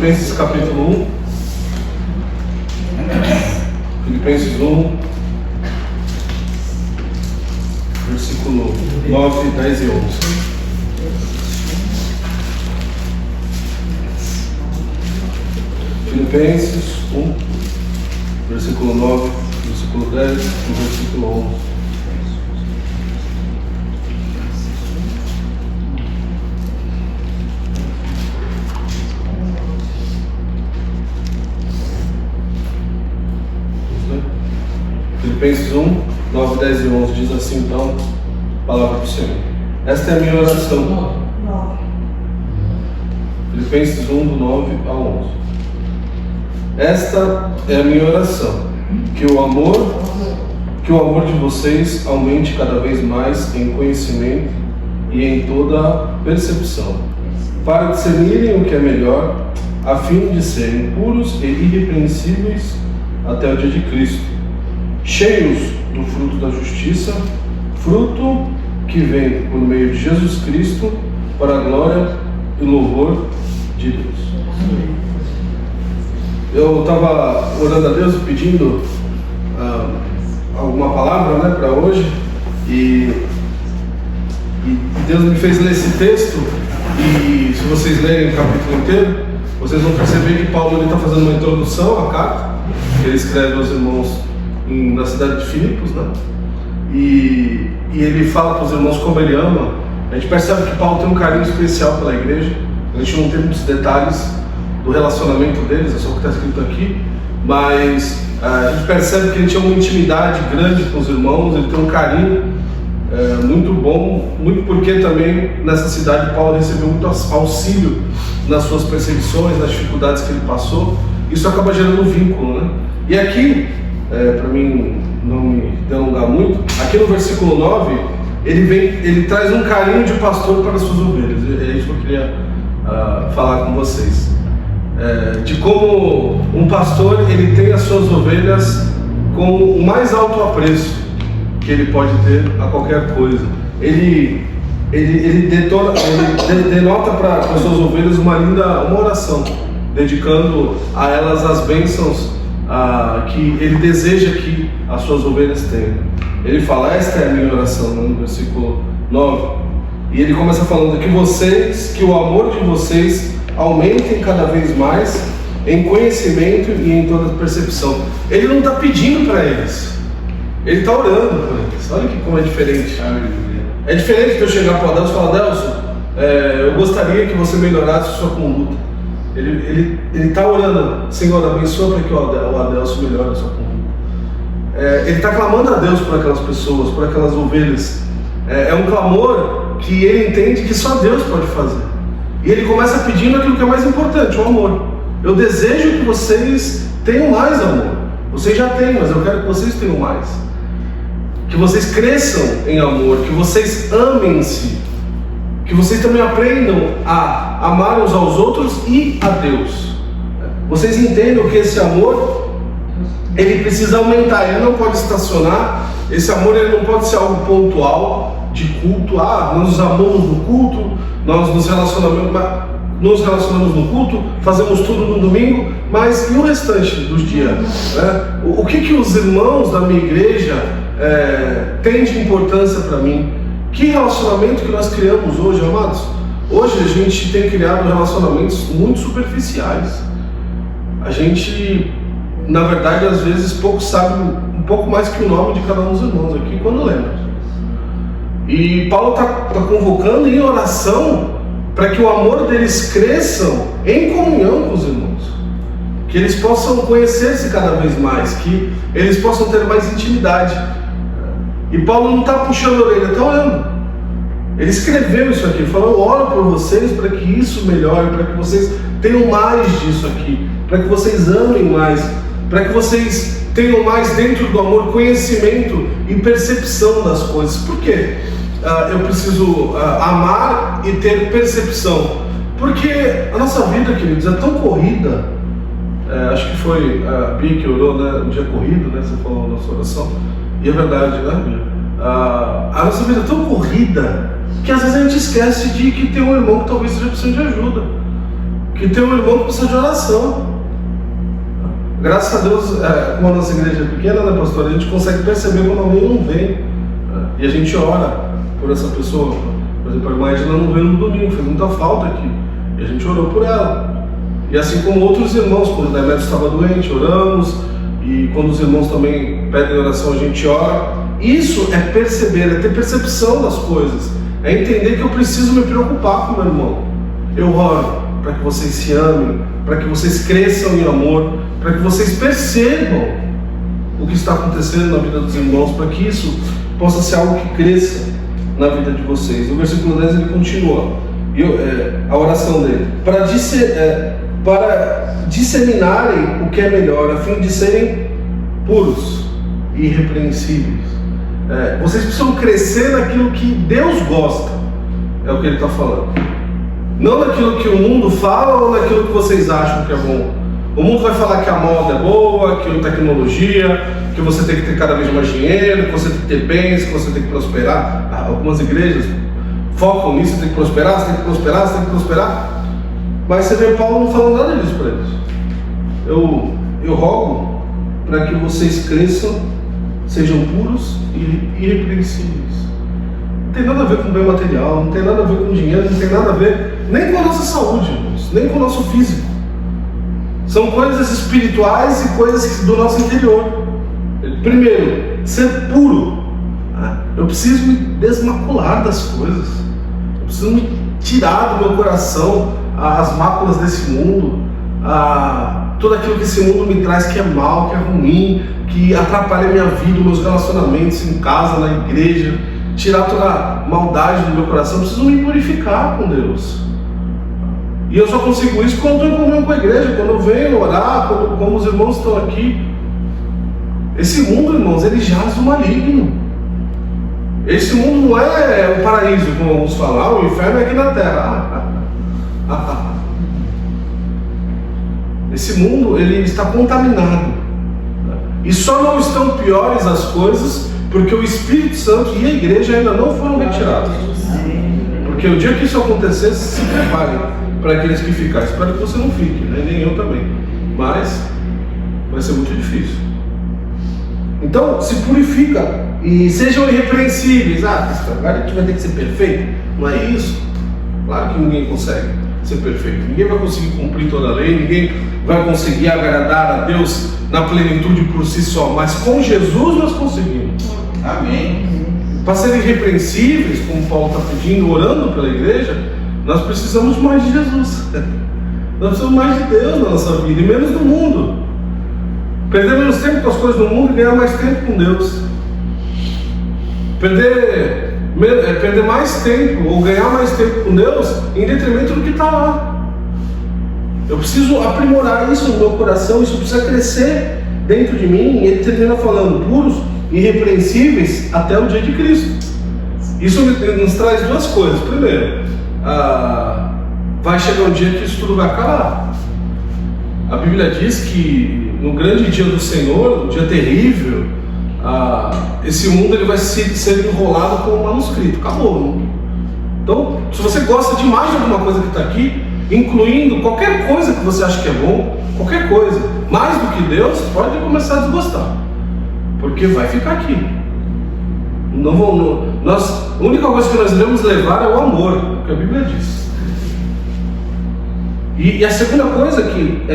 Filipenses capítulo 1. Filipenses 1, versículo 9, 10 e 11. Filipenses 1, versículo 9, versículo 10 e versículo 11. Filipenses 1, 9, 10 e 11 diz assim, então, a palavra do Senhor. Esta é a minha oração. Filipenses 1, do 9 a 11. Esta é a minha oração, que o amor de vocês aumente cada vez mais em conhecimento e em toda percepção, para discernirem o que é melhor, a fim de serem puros e irrepreensíveis até o dia de Cristo, cheios do fruto da justiça, fruto que vem por meio de Jesus Cristo, para a glória e louvor de Deus. Eu estava orando a Deus pedindo alguma palavra, né, para hoje, e Deus me fez ler esse texto, e se vocês lerem o capítulo inteiro, vocês vão perceber que Paulo está fazendo uma introdução à carta que ele escreve aos irmãos na cidade de Filipos, né? E ele fala para os irmãos como ele ama. A gente percebe que Paulo tem um carinho especial pela igreja. A gente não tem muitos detalhes do relacionamento deles, é só o que está escrito aqui, mas a gente percebe que ele tinha uma intimidade grande com os irmãos, ele tem um carinho muito bom, muito porque também nessa cidade Paulo recebeu muito auxílio nas suas perseguições, nas dificuldades que ele passou. Isso acaba gerando um vínculo, né? E aqui, para mim não me delongar muito, aqui no versículo 9, ele traz um carinho de pastor para as suas ovelhas. É isso que eu queria falar com vocês. De como um pastor, ele tem as suas ovelhas com o mais alto apreço que ele pode ter a qualquer coisa. Ele denota para as suas ovelhas uma oração, dedicando a elas as bênçãos que ele deseja que as suas ovelhas tenham. Ele fala, esta é a minha oração, no versículo 9. E ele começa falando que o amor de vocês aumentem cada vez mais em conhecimento e em toda percepção. Ele não está pedindo para eles, ele está orando por eles. Olha como é diferente. É diferente de eu chegar para o Adelson e falar, Adelson, eu gostaria que você melhorasse a sua conduta. Ele está orando, Senhor, abençoa para que o Adelson melhore a sua conduta. Ele está clamando a Deus por aquelas pessoas, por aquelas ovelhas. É um clamor que ele entende que só Deus pode fazer. E ele começa pedindo aquilo que é mais importante, o amor. Eu desejo que vocês tenham mais amor. Vocês já têm, mas eu quero que vocês tenham mais. Que vocês cresçam em amor, que vocês amem-se, que vocês também aprendam a amar uns aos outros e a Deus. Vocês entendam que esse amor, ele precisa aumentar, ele não pode estacionar. Esse amor, ele não pode ser algo pontual, de culto. Nós nos amamos no culto, nós nos relacionamos no culto, fazemos tudo no domingo, mas e o restante dos dias? Né? O que os irmãos da minha igreja têm de importância para mim? Que relacionamento que nós criamos hoje, amados? Hoje a gente tem criado relacionamentos muito superficiais. A gente, na verdade, às vezes pouco sabe um pouco mais que o nome de cada um dos irmãos aqui quando lembra. E Paulo está convocando em oração para que o amor deles cresçam em comunhão com os irmãos, que eles possam conhecer-se cada vez mais, que eles possam ter mais intimidade. E Paulo não está puxando a orelha, está orando. Ele escreveu isso aqui, falou, eu oro por vocês para que isso melhore, para que vocês tenham mais disso aqui, para que vocês amem mais, para que vocês tenham mais dentro do amor conhecimento e percepção das coisas. Por quê? Eu preciso amar e ter percepção, porque a nossa vida, queridos, é tão corrida. Acho que foi a Bia que orou, né, um dia corrido, né, você falou na sua oração, e é verdade, né, Bia? A nossa vida é tão corrida que às vezes a gente esquece de que tem um irmão que talvez esteja precisando de ajuda, que tem um irmão que precisa de oração. Graças a Deus, como a nossa igreja é pequena, né, pastor, a gente consegue perceber quando alguém não vem, e a gente ora por essa pessoa. Por exemplo, a irmã Edna não veio no domingo, fez muita falta aqui, e a gente orou por ela. E assim como outros irmãos, quando o Demetrio estava doente, oramos, e quando os irmãos também pedem oração, a gente ora. Isso é perceber, é ter percepção das coisas, é entender que eu preciso me preocupar com o meu irmão. Eu oro para que vocês se amem, para que vocês cresçam em amor, para que vocês percebam o que está acontecendo na vida dos irmãos, para que isso possa ser algo que cresça na vida de vocês. No versículo 10 ele continua, a oração dele, para disseminarem o que é melhor, a fim de serem puros e irrepreensíveis. Vocês precisam crescer naquilo que Deus gosta, é o que ele está falando. Não naquilo que o mundo fala ou naquilo que vocês acham que é bom. O mundo vai falar que a moda é boa, que a tecnologia, que você tem que ter cada vez mais dinheiro, que você tem que ter bens, que você tem que prosperar. Algumas igrejas focam nisso, você tem que prosperar, você tem que prosperar, você tem que prosperar. Mas você vê Paulo não falando nada disso para eles. Eu rogo para que vocês cresçam, sejam puros e irrepreensíveis. Não tem nada a ver com bem material, não tem nada a ver com dinheiro, não tem nada a ver nem com a nossa saúde, irmãos, nem com o nosso físico. São coisas espirituais e coisas do nosso interior. Primeiro, ser puro. Eu preciso me desmacular das coisas. Eu preciso me tirar do meu coração as máculas desse mundo, tudo aquilo que esse mundo me traz que é mal, que é ruim, que atrapalha a minha vida, meus relacionamentos em casa, na igreja. Tirar toda a maldade do meu coração. Eu preciso me purificar com Deus. E eu só consigo isso quando eu estou em comunhão com a igreja, quando eu venho orar, como os irmãos estão aqui. Esse mundo, irmãos, ele jaz do maligno. Esse mundo não é o paraíso, como vamos falar, o inferno é aqui na terra. Esse mundo, ele está contaminado. E só não estão piores as coisas porque o Espírito Santo e a igreja ainda não foram retirados. Porque o dia que isso acontecer, se preparem para aqueles que ficarem. Espero que você não fique, né? Nem eu também. Mas vai ser muito difícil. Então, se purifica e sejam irrepreensíveis. Agora a gente vai ter que ser perfeito. Não é isso. Claro que ninguém consegue ser perfeito. Ninguém vai conseguir cumprir toda a lei. Ninguém vai conseguir agradar a Deus na plenitude por si só. Mas com Jesus nós conseguimos. Amém. Para serem irrepreensíveis, como Paulo está pedindo, orando pela igreja, nós precisamos mais de Jesus. Nós precisamos mais de Deus na nossa vida e menos do mundo. Perder menos tempo com as coisas do mundo e ganhar mais tempo com Deus. Perder mais tempo ou ganhar mais tempo com Deus em detrimento do que está lá. Eu preciso aprimorar isso no meu coração, isso precisa crescer dentro de mim. E ele termina falando puros, irrepreensíveis até o dia de Cristo. Isso nos traz duas coisas. Primeiro, vai chegar um dia que isso tudo vai acabar. A Bíblia diz que no grande dia do Senhor, no dia terrível, esse mundo ele vai ser enrolado com um manuscrito. Acabou. Então, se você gosta demais de alguma coisa que está aqui, incluindo qualquer coisa que você acha que é bom, qualquer coisa, mais do que Deus, pode começar a desgostar. Porque vai ficar aqui. A única coisa que nós devemos levar é o amor, o que a Bíblia diz. E a segunda coisa que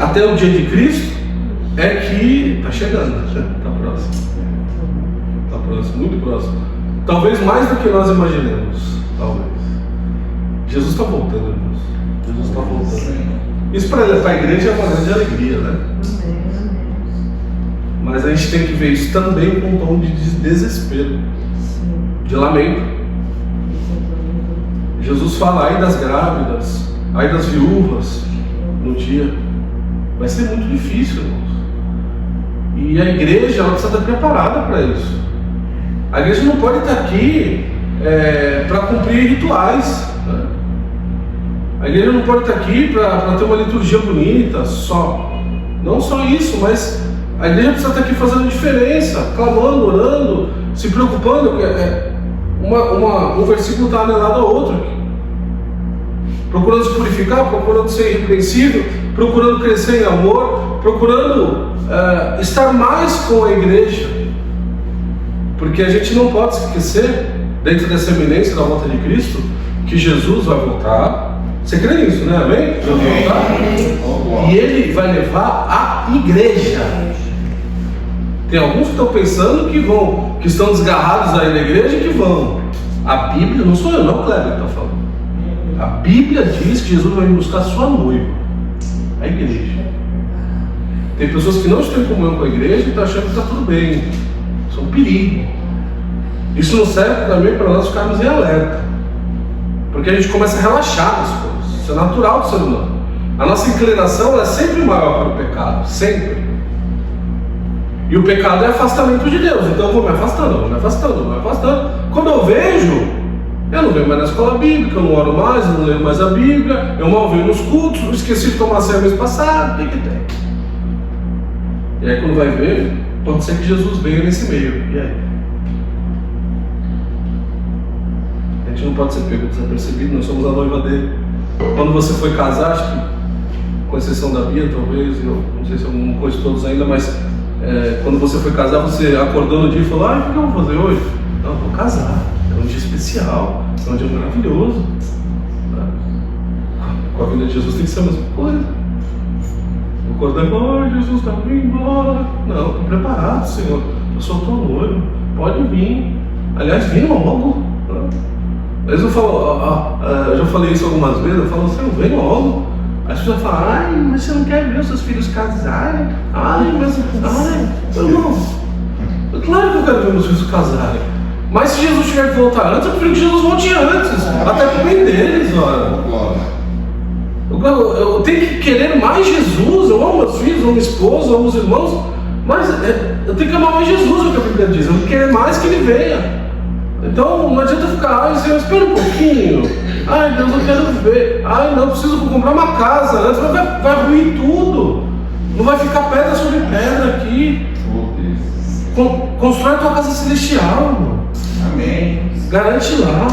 até o dia de Cristo é que está chegando, está próximo. Está próximo, muito próximo. Talvez mais do que nós imaginemos. Talvez. Jesus está voltando, irmãos. Jesus está voltando. Isso para a igreja é uma grande alegria, né? Mas a gente tem que ver isso também com um tom de desespero, de lamento. Jesus fala, ai das grávidas, ai das viúvas, no dia. Vai ser muito difícil, irmãos. E a igreja, ela precisa estar preparada para isso. A igreja não pode estar aqui para cumprir rituais, né? A igreja não pode estar aqui para ter uma liturgia bonita, só. Não só isso, mas a igreja precisa estar aqui fazendo diferença, clamando, orando, se preocupando. Um versículo está anelado ao outro. procurando se purificar, procurando ser irrepreensível, procurando crescer em amor, procurando estar mais com a igreja. Porque a gente não pode esquecer, dentro dessa eminência da volta de Cristo, que Jesus vai voltar. Você crê nisso, né? Amém? Jesus vai voltar. E Ele vai levar a igreja. Tem alguns que estão pensando que estão desgarrados aí da igreja e que vão. A Bíblia, não sou eu, não, Kleber, que está falando. A Bíblia diz que Jesus vai buscar a sua noiva, a igreja. Tem pessoas que não estão em comunhão com a igreja e estão achando que está tudo bem. Isso é um perigo. Isso não serve também para nós ficarmos em alerta, porque a gente começa a relaxar nas coisas. Isso é natural do ser humano. A nossa inclinação é sempre maior para o pecado, sempre. E o pecado é afastamento de Deus. Então eu vou me afastando. Quando eu vejo, eu não venho mais na escola bíblica, eu não oro mais, eu não leio mais a Bíblia, eu mal venho nos cultos, eu esqueci de tomar ceia mês passado, o que tem? E aí quando vai ver, pode ser que Jesus venha nesse meio. E aí? A gente não pode ser pego desapercebido, nós somos a noiva dele. Quando você foi casar, acho que, com exceção da Bia, talvez, eu não sei se eu não conheço todos ainda, mas quando você foi casar, você acordou no dia e falou: o que eu vou fazer hoje? Não, eu vou casar, é um dia especial, é um dia maravilhoso. Com a vida de Jesus tem que ser a mesma coisa. Acordando, Jesus está vindo embora. Não, estou preparado, Senhor, eu sou teu noivo, pode vir. Aliás, vem logo. Às vezes eu falo, eu já falei isso algumas vezes, eu falo: Senhor, vem logo. As pessoas falam: mas você não quer ver os seus filhos casarem? Irmão, claro que eu quero ver meus filhos casarem. Mas se Jesus tiver que voltar antes, eu prefiro que Jesus volte antes, até pro bem deles, olha. Eu tenho que querer mais Jesus. Eu amo meus filhos, amo minha esposa, amo os irmãos, mas eu tenho que amar mais Jesus, é o que a Bíblia diz. Eu quero mais que Ele venha. Então não adianta ficar: Senhor, espera um pouquinho. Deus, eu quero ver. Não, preciso comprar uma casa antes. Vai ruir tudo. Não vai ficar pedra sobre pedra aqui. Constrói a tua casa celestial, irmão. Amém. Garante lá.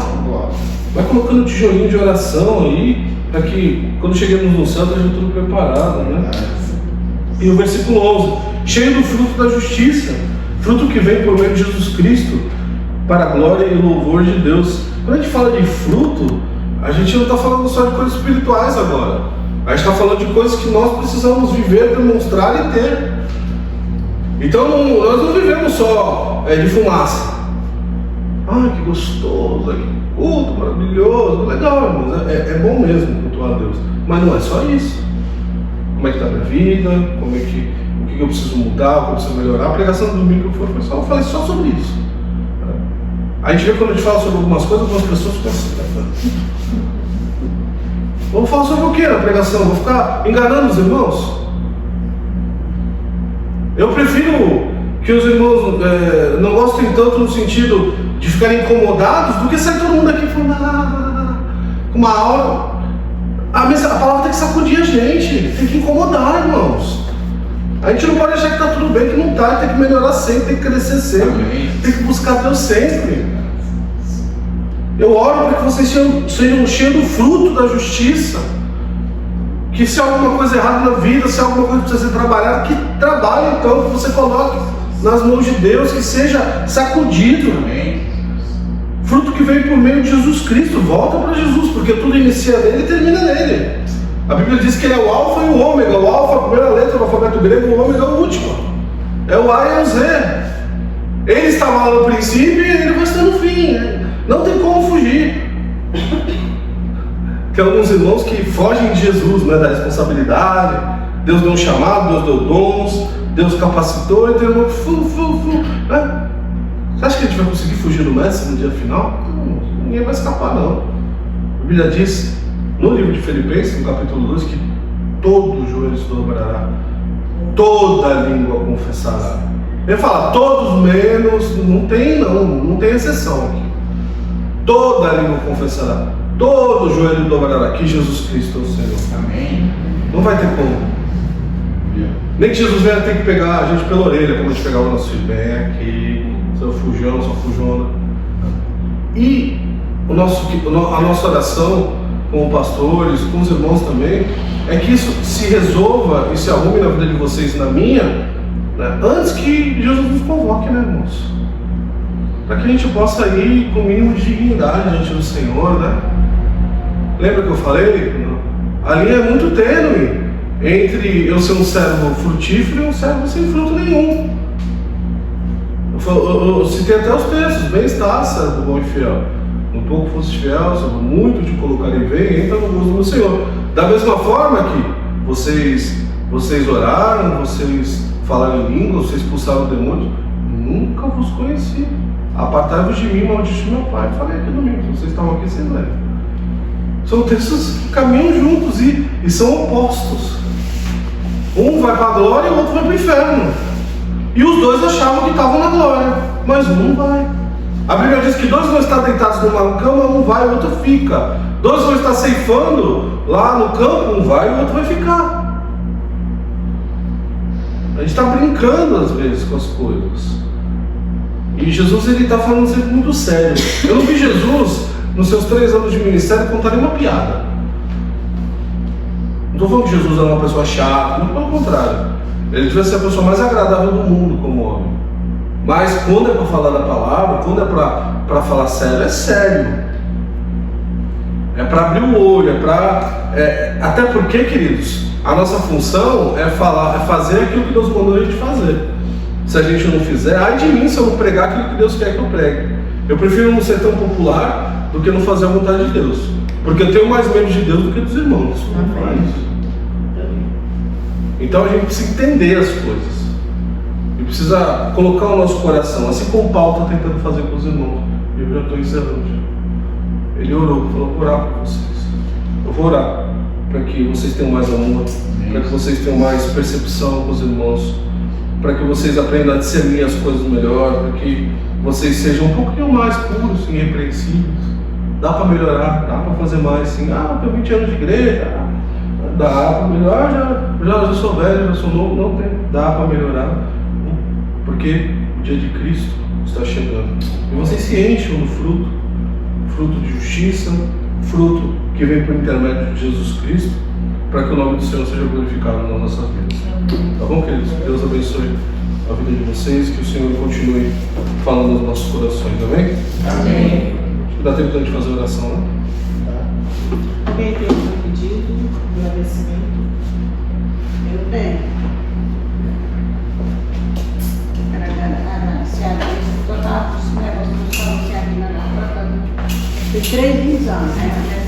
Vai colocando tijolinho de oração aí, para que quando cheguemos no céu esteja tudo preparado, né? E o versículo 11: cheio do fruto da justiça, fruto que vem por meio de Jesus Cristo, para a glória e louvor de Deus. Quando a gente fala de fruto, a gente não está falando só de coisas espirituais agora. A gente está falando de coisas que nós precisamos viver, demonstrar e ter. Então nós não vivemos só de fumaça. Que gostoso, que culto maravilhoso, legal, irmãos, é bom mesmo cultuar a Deus. Mas não é só isso. Como é que está a minha vida? O que eu preciso mudar? O que eu preciso melhorar? A pregação do domingo que eu falei só sobre isso. A gente vê quando a gente fala sobre algumas coisas, algumas pessoas ficam assim: vamos falar sobre o que na pregação? Vou ficar enganando os irmãos? Eu prefiro que os irmãos não gostem tanto no sentido de ficarem incomodados do que sair todo mundo aqui falando com uma aula. A palavra tem que sacudir a gente, tem que incomodar, irmãos. A gente não pode achar que está tudo bem, que não está, tem que melhorar sempre, tem que crescer sempre, tem que buscar Deus sempre. Eu oro para que vocês sejam cheios do fruto da justiça. Que se há alguma coisa errada na vida, se há alguma coisa que precisa ser trabalhada, que trabalhe então, que você coloque nas mãos de Deus, que seja sacudido. Amém. Fruto que vem por meio de Jesus Cristo. Volta para Jesus, porque tudo inicia nele e termina nele. A Bíblia diz que Ele é o alfa e o ômega. O alfa, a primeira letra do alfabeto grego, o ômega é o último. É o A e é o Z. Ele estava lá no princípio e Ele vai estar no fim. Não tem como fugir. Tem alguns irmãos que fogem de Jesus, né, da responsabilidade. Deus deu um chamado, Deus deu dons, Deus capacitou, e tem irmão né? Você acha que a gente vai conseguir fugir do mestre no dia final? Ninguém vai escapar, não. A Bíblia diz no livro de Filipenses, no capítulo 2, que todo joelho se dobrará, toda língua confessará. Ele fala todos menos, não tem exceção aqui. Toda língua confessará, todo joelho dobrará que Jesus Cristo é o Senhor. Amém. Não vai ter como. Nem que Jesus venha ter que pegar a gente pela orelha, como a gente pegava o nosso filho bem aqui, seu fujão, sua fujona. E a nossa oração, como pastores, com os irmãos também, é que isso se resolva e se arrume na vida de vocês e na minha, né, antes que Jesus nos convoque, né, irmãos? Para que a gente possa ir com o mínimo de dignidade diante do Senhor, né? Lembra que eu falei? A linha é muito tênue entre eu ser um servo frutífero e um servo sem fruto nenhum. Eu citei até os textos: bem está, servo bom e fiel. No pouco fosse fiel, sobre muito te colocarei bem, entra no gozo do Senhor. Da mesma forma que vocês oraram, vocês falaram em língua, vocês expulsaram o demônio, nunca vos conheci. Apartai-vos de mim, maldito meu Pai. Eu falei aqui domingo, se vocês estavam aqui, vocês lembram. São textos que caminham juntos e são opostos. Um vai para a glória e o outro vai para o inferno. E os dois achavam que estavam na glória, mas um não vai. A Bíblia diz que dois vão estar deitados numa cama, um vai e o outro fica. Dois vão estar ceifando lá no campo, um vai e o outro vai ficar. A gente está brincando às vezes com as coisas. E Jesus, ele está falando sempre muito sério. Eu não vi Jesus, nos seus 3 anos de ministério, contar nenhuma piada. Não estou falando que Jesus era uma pessoa chata, muito pelo contrário. Ele devia ser a pessoa mais agradável do mundo como homem. Mas quando é para falar da palavra, quando é para falar sério, é sério. É para abrir o olho, até porque, queridos, a nossa função é fazer aquilo que Deus mandou a gente fazer. Se a gente não fizer, ai de mim se eu não pregar aquilo que Deus quer que eu pregue. Eu prefiro não ser tão popular do que não fazer a vontade de Deus. Porque eu tenho mais medo de Deus do que dos irmãos. Então a gente precisa entender as coisas. E precisa colocar o nosso coração, assim como Paulo está tentando fazer com os irmãos. Eu já estou encerrando. Ele orou, falou: vou orar por vocês. Eu vou orar para que vocês tenham mais amor, para que vocês tenham mais percepção com os irmãos, para que vocês aprendam a discernir as coisas melhor, para que vocês sejam um pouquinho mais puros, irrepreensíveis. Dá para melhorar, dá para fazer mais, sim. Eu tenho 20 anos de igreja, dá para melhorar, já sou velho, já sou novo, não tem, dá para melhorar, porque o dia de Cristo está chegando. E vocês se enchem do fruto de justiça, fruto que vem por intermédio de Jesus Cristo, para que o nome do Senhor seja glorificado nas nossas vidas. Tá bom, queridos? Deus abençoe a vida de vocês, que o Senhor continue falando nos nossos corações, amém? Amém. Acho que dá tempo de a gente fazer oração, né? Alguém tem um pedido, agradecimento? Eu tenho. Quero agradecer a Deus por todos os negócios que estão se aqui na tratando de 3 anos, né?